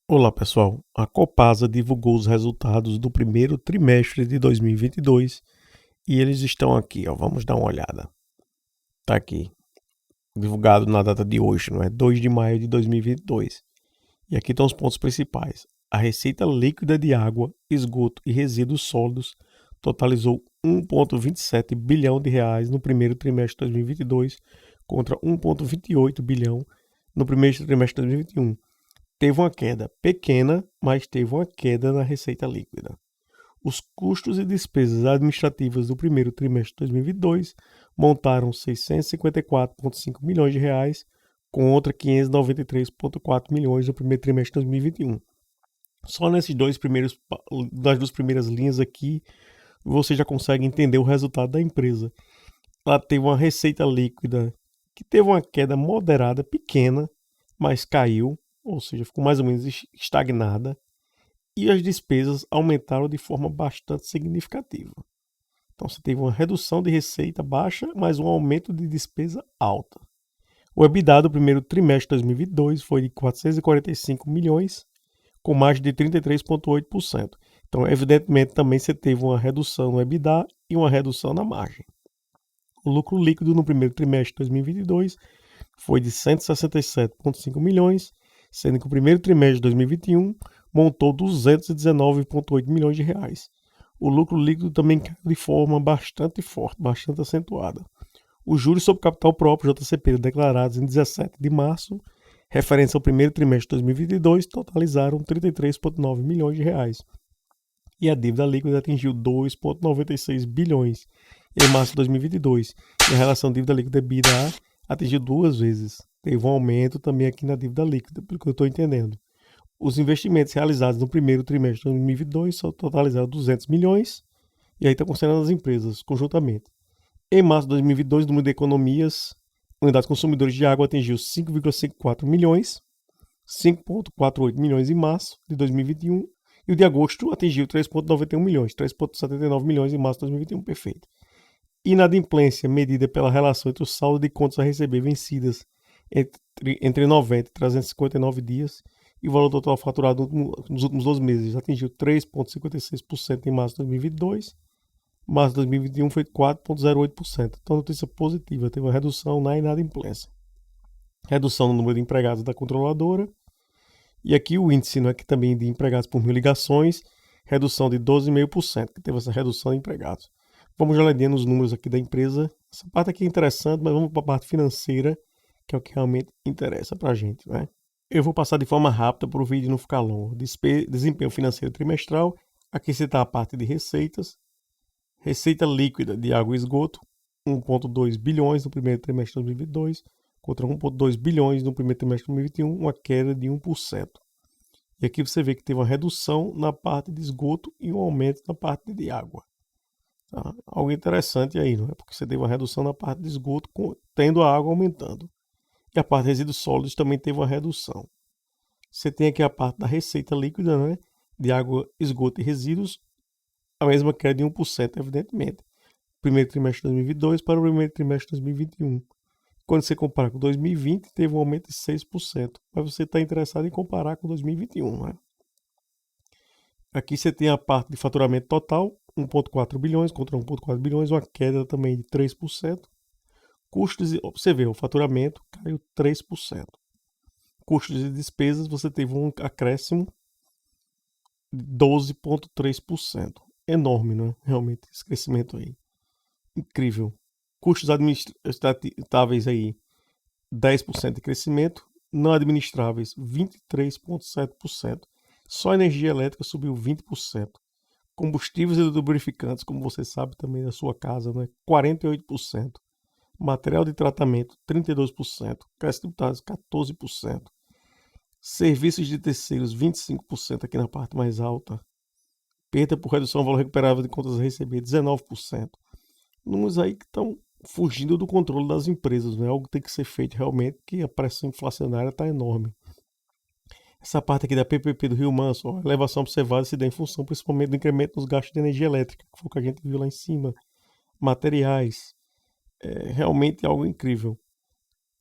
Olá pessoal, a Copasa divulgou os resultados do primeiro trimestre de 2022 e eles estão aqui, ó, vamos dar uma olhada. Tá aqui, divulgado na data de hoje, não é? 2 de maio de 2022. E aqui estão os pontos principais. A receita líquida de água, esgoto e resíduos sólidos totalizou 1,27 bilhão de reais no primeiro trimestre de 2022 contra 1,28 bilhão no primeiro trimestre de 2021. Teve uma queda pequena, mas teve uma queda na receita líquida. Os custos e despesas administrativas do primeiro trimestre de 2022 montaram 654,5 milhões de reais contra 593,4 milhões no primeiro trimestre de 2021. Só nesses das duas primeiras linhas aqui, você já consegue entender o resultado da empresa. Ela teve uma receita líquida que teve uma queda moderada, pequena, mas caiu, ou seja, ficou mais ou menos estagnada, e as despesas aumentaram de forma bastante significativa. Então você teve uma redução de receita baixa, mas um aumento de despesa alta. O EBITDA do primeiro trimestre de 2022 foi de 445 milhões, com margem de 33,8%. Então, evidentemente, também você teve uma redução no EBITDA e uma redução na margem. O lucro líquido no primeiro trimestre de 2022 foi de 167,5 milhões, sendo que o primeiro trimestre de 2021 montou 219,8 milhões de reais. O lucro líquido também caiu de forma bastante forte, bastante acentuada. Os juros sobre capital próprio JCP declarados em 17 de março, referentes ao primeiro trimestre de 2022, totalizaram 33,9 milhões de reais. E a dívida líquida atingiu 2,96 bilhões em março de 2022. E a relação dívida líquida EBITDA atingiu duas vezes. Teve um aumento também aqui na dívida líquida, pelo que eu estou entendendo. Os investimentos realizados no primeiro trimestre de 2022 só totalizaram 200 milhões, e aí está considerando as empresas conjuntamente. Em março de 2022, o número de economias, unidades consumidores de água atingiu 5,54 milhões, 5,48 milhões em março de 2021, e o de agosto atingiu 3,91 milhões, 3,79 milhões em março de 2021, perfeito. Inadimplência medida pela relação entre o saldo de contas a receber vencidas entre 90 e 359 dias e o valor total faturado nos últimos 12 meses atingiu 3,56% em março de 2022. Março de 2021 foi 4,08%. Então, notícia positiva, teve uma redução na inadimplência. Redução no número de empregados da controladora. E aqui o índice, né, que também de empregados por mil ligações, redução de 12,5%, que teve essa redução de empregados. Vamos já olhando os números aqui da empresa. Essa parte aqui é interessante, mas vamos para a parte financeira, que é o que realmente interessa para a gente, né? Eu vou passar de forma rápida para o vídeo não ficar longo. Desempenho financeiro trimestral. Aqui você está a parte de receitas. Receita líquida de água e esgoto, 1,2 bilhões no primeiro trimestre de 2022, contra 1,2 bilhões no primeiro trimestre de 2021, uma queda de 1%. E aqui você vê que teve uma redução na parte de esgoto e um aumento na parte de água. Tá? Algo interessante aí, não é? Porque você teve uma redução na parte de esgoto, tendo a água aumentando. E a parte de resíduos sólidos também teve uma redução. Você tem aqui a parte da receita líquida, né? De água, esgoto e resíduos, a mesma queda de 1%, evidentemente. Primeiro trimestre de 2022 para o primeiro trimestre de 2021. Quando você compara com 2020, teve um aumento de 6%. Mas você está interessado em comparar com 2021, né? Aqui você tem a parte de faturamento total, 1,4 bilhões contra 1,4 bilhões, uma queda também de 3%. Custos, você vê, o faturamento caiu 3%. Custos e despesas, você teve um acréscimo de 12,3%. Enorme, né? Realmente, esse crescimento aí. Incrível. Custos administrativos aí, 10% de crescimento. Não administráveis, 23,7%. Só a energia elétrica subiu 20%. Combustíveis e lubrificantes, como você sabe também da sua casa, né? 48%. Material de tratamento, 32%. Crédito tributários, 14%. Serviços de terceiros, 25% aqui na parte mais alta. Perda por redução do valor recuperável de contas a receber, 19%. Números aí que estão fugindo do controle das empresas, né? Algo que tem que ser feito realmente, que a pressão inflacionária está enorme. Essa parte aqui da PPP do Rio Manso, a elevação observada se dá em função principalmente do incremento nos gastos de energia elétrica, que foi o que a gente viu lá em cima. Materiais, realmente algo incrível.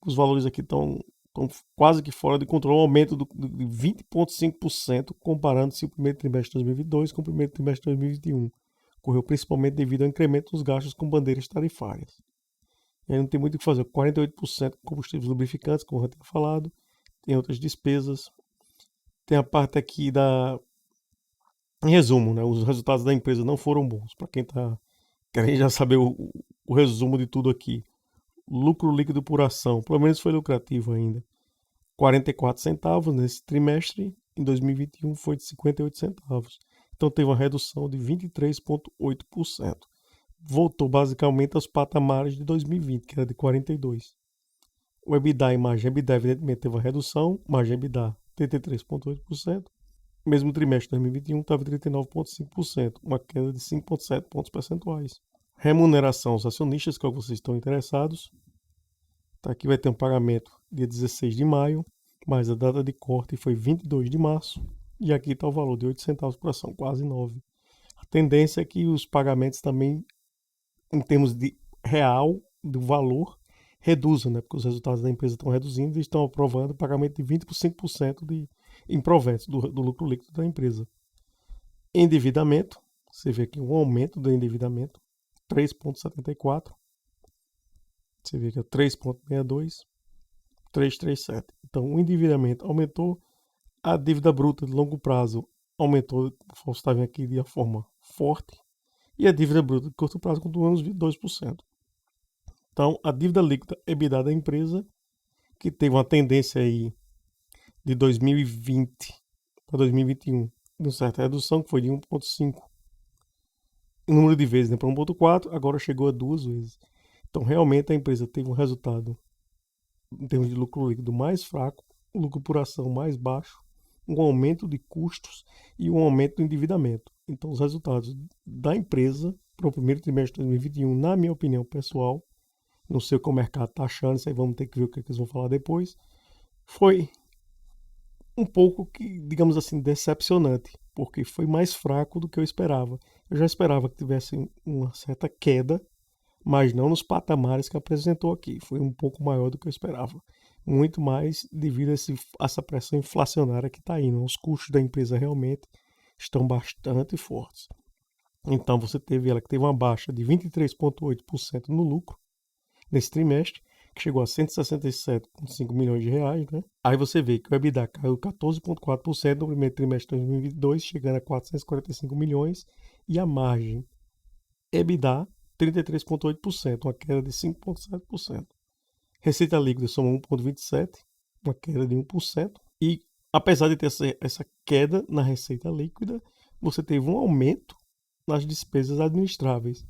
Os valores aqui estão Então, quase que fora de controle, um aumento de 20,5% comparando-se o primeiro trimestre de 2022 com o primeiro trimestre de 2021. Ocorreu principalmente devido ao incremento dos gastos com bandeiras tarifárias. E aí não tem muito o que fazer. 48% com combustíveis lubrificantes, como eu já tinha falado. Tem outras despesas. Tem a parte aqui da... Em resumo, né, os resultados da empresa não foram bons. Para quem está querendo já saber o resumo de tudo aqui. Lucro líquido por ação, pelo menos foi lucrativo ainda. 44 centavos nesse trimestre, em 2021 foi de 58 centavos. Então teve uma redução de 23,8%. Voltou basicamente aos patamares de 2020, que era de 42. O EBITDA e margem EBITDA, evidentemente, teve uma redução, margem EBITDA 33,8%. Mesmo trimestre de 2021 estava em 39,5%, uma queda de 5,7 pontos percentuais. Remuneração aos acionistas, que é o que vocês estão interessados. Tá, aqui vai ter um pagamento dia 16 de maio, mas a data de corte foi 22 de março. E aqui está o valor de 8 centavos por ação, quase 9. A tendência é que os pagamentos também, em termos de real, do valor, reduzam, né? Porque os resultados da empresa estão reduzindo e estão aprovando o pagamento de 25% em proventos do lucro líquido da empresa. Endividamento, você vê aqui um aumento do endividamento, 3,74. Você vê que é 3,62, 337. Então, o endividamento aumentou, a dívida bruta de longo prazo aumentou, você está vendo aqui de uma forma forte, e a dívida bruta de curto prazo continuou uns 2%. Então, a dívida líquida EBITDA da empresa, que teve uma tendência aí de 2020 para 2021, de uma certa redução, que foi de 1,5 em número de vezes, né, para 1,4, agora chegou a 2 vezes. Então, realmente, a empresa teve um resultado, em termos de lucro líquido, mais fraco, um lucro por ação mais baixo, um aumento de custos e um aumento do endividamento. Então, os resultados da empresa para o primeiro trimestre de 2021, na minha opinião pessoal, não sei o que o mercado está achando, isso aí vamos ter que ver o que eles vão falar depois, foi um pouco, digamos assim, decepcionante, porque foi mais fraco do que eu esperava. Eu já esperava que tivesse uma certa queda, mas não nos patamares que apresentou aqui. Foi um pouco maior do que eu esperava. Muito mais devido a essa pressão inflacionária que está indo. Os custos da empresa realmente estão bastante fortes. Então você teve ela que teve uma baixa de 23,8% no lucro nesse trimestre, que chegou a 167,5 milhões de reais, né? Aí você vê que o EBITDA caiu 14,4% no primeiro trimestre de 2022, chegando a 445 milhões, e a margem EBITDA 33,8%, uma queda de 5,7%. Receita líquida soma 1,27%, uma queda de 1%. E apesar de ter essa queda na receita líquida, você teve um aumento nas despesas administráveis,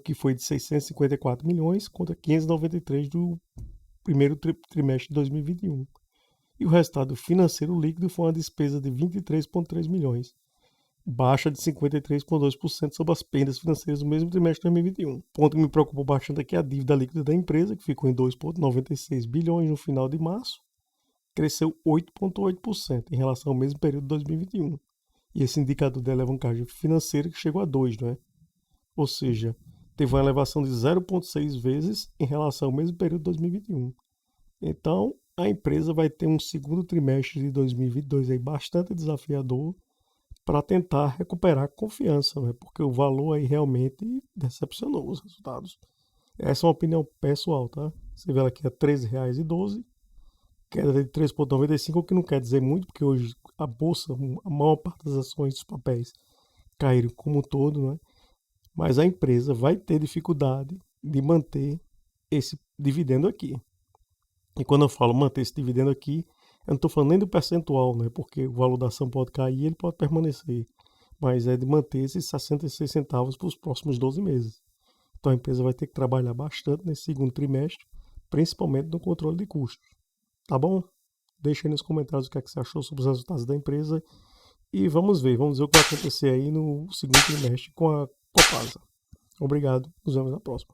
que foi de 654 milhões contra 593 do primeiro trimestre de 2021. E o resultado financeiro líquido foi uma despesa de 23,3 milhões, baixa de 53,2% sobre as perdas financeiras do mesmo trimestre de 2021. O ponto que me preocupou bastante aqui é a dívida líquida da empresa, que ficou em 2,96 bilhões no final de março, cresceu 8,8% em relação ao mesmo período de 2021. E esse indicador de alavancagem financeira que chegou a 2, não é? Ou seja, teve uma elevação de 0,6 vezes em relação ao mesmo período de 2021. Então, a empresa vai ter um segundo trimestre de 2022 aí bastante desafiador para tentar recuperar a confiança, né? Porque o valor aí realmente decepcionou os resultados. Essa é uma opinião pessoal, tá? Você vê ela aqui a R$ 13,12, queda de 3,95, o que não quer dizer muito, porque hoje a bolsa, a maior parte das ações dos papéis caíram como um todo, né? Mas a empresa vai ter dificuldade de manter esse dividendo aqui. E quando eu falo manter esse dividendo aqui, eu não estou falando nem do percentual, né? Porque o valor da ação pode cair e ele pode permanecer. Mas é de manter esses 66 centavos para os próximos 12 meses. Então a empresa vai ter que trabalhar bastante nesse segundo trimestre, principalmente no controle de custos. Tá bom? Deixa aí nos comentários o que é que você achou sobre os resultados da empresa. E vamos ver o que vai acontecer aí no segundo trimestre com a Copasa. Obrigado, nos vemos na próxima.